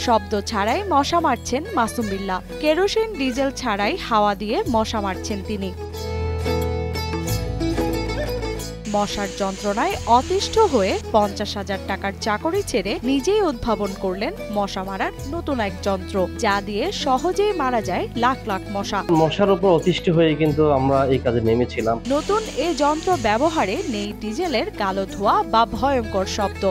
শব্দ ছাড়াই মশা মারছেন মাসুম বিল্লাহ। কেরোসিন ডিজেল ছাড়াই হাওয়া দিয়ে মশা মারছেন তিনি। মশার যন্ত্রণায় অতিষ্ঠ হয়ে 50,000 টাকার চাকরি ছেড়ে নিজেই উদ্ভাবন করলেন মশা মারার নতুন এক যন্ত্র, যা দিয়ে সহজেই মারা যায় লাখ লাখ মশা। মশার উপর অতিষ্ঠ হয়ে কিন্তু আমরা এই কাজে নেমেছিলাম। নতুন এ যন্ত্র ব্যবহারে নেই ডিজেলের কালো ধোঁয়া বা ভয়ঙ্কর শব্দ।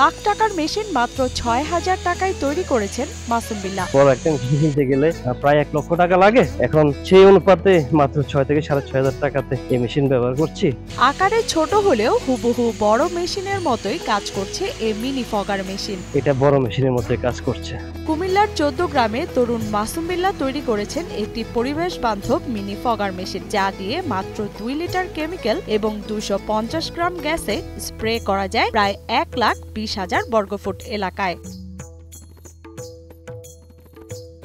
লাখ টাকার মেশিন মাত্র 6,000 টাকায় তৈরি করেছেন মাসুম বিল্লাহ। বড় একটা মেশিন কিনতে গেলে প্রায় 1 লক্ষ টাকা লাগে। এখন সেই অনুপাতে মাত্র 6 থেকে 6,500 টাকাতে এই মেশিন ব্যবহার করছি। আকারে ছোট হলেও হুবহু বড় মেশিনের মতোই কাজ করছে এই মিনি ফগার মেশিন। এটা বড় মেশিনের মতোই কাজ করছে। কুমিল্লার 14 গ্রামে তরুণ মাসুম বিল্লাহ তৈরি করেছেন একটি পরিবেশ বান্ধব মিনি ফগার মেশিন, যা দিয়ে মাত্র 2 লিটার কেমিক্যাল এবং 250 গ্রাম গ্যাসে স্প্রে করা যায় প্রায় 1,20,000 বর্গফুট এলাকায়।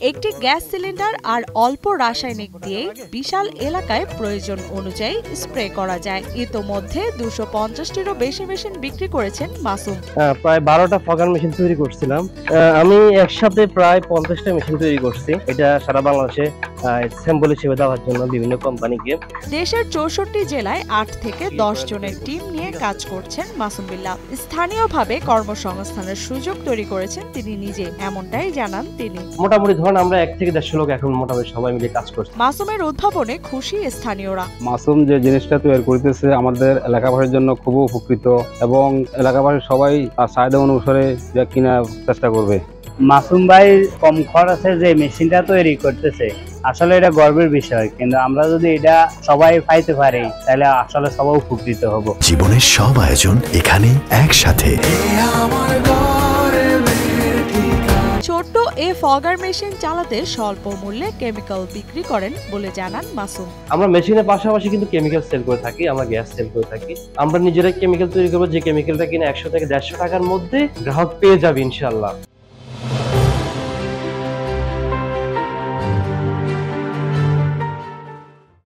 একটি গ্যাস সিলিন্ডার আর অল্প রাসায়নিক দিয়ে বিশাল এলাকায় প্রয়োজন অনুযায়ী স্প্রে করা যায়। ইতোমধ্যে 250টিরও বেশি মেশিন বিক্রি করেছেন মাসুম। প্রায় 12টা ফগার মেশিন তৈরি করছিলাম। আমি একসাথে প্রায় 50টা মেশিন তৈরি করছি। এটা সারা বাংলাদেশে স্যাম্পল হিসেবে দেওয়ার জন্য বিভিন্ন কোম্পানিকে। দেশের 64 জেলায় 8 থেকে 10 জনের টিম নিয়ে কাজ করছেন মাসুম বিল্লাহ। স্থানীয়ভাবে কর্মসংস্থানের সুযোগ তৈরি করেছেন তিনি নিজে, এমনটাই জানান তিনি। মোটামুটি আমরা 1 থেকে 150 লোক এখন মোটামুটি সবাই মিলে কাজ করছে। মাসুমের উদ্ভাবনে খুশি স্থানীয়রা। মাসুম যে জিনিসটা তৈরি করতেছে আমাদের এলাকাবাসীর জন্য খুব উপকৃত এবং এলাকাবাসীর সবাই তার চাহিদা অনুসারে কেনার চেষ্টা করবে। মাসুম ভাই কম খরচে যে মেশিনটা তৈরি করতেছে আসলে এটা গর্বের বিষয়, কিন্তু আমরা যদি এটা সবাই পাইতে পারি তাহলে আসলে সবাই উপকৃত হব। জীবনের সব আয়োজন এখানে একসাথে। ছোট্ট এ ফগার মেশিন চালাতে স্বল্প মূল্যে কেমিক্যাল বিক্রি করেন বলে জানান মাসুম। আমরা মেশিনের পাশাপাশি কিন্তু কেমিক্যাল সেল করে থাকি, আমরা গ্যাস সেল করে থাকি। আমরা নিজেরাই কেমিক্যাল তৈরি করবো, যে কেমিক্যালটা কিনা 100 থেকে 150 টাকার মধ্যে গ্রাহক পেয়ে যাবে ইনশাআল্লাহ।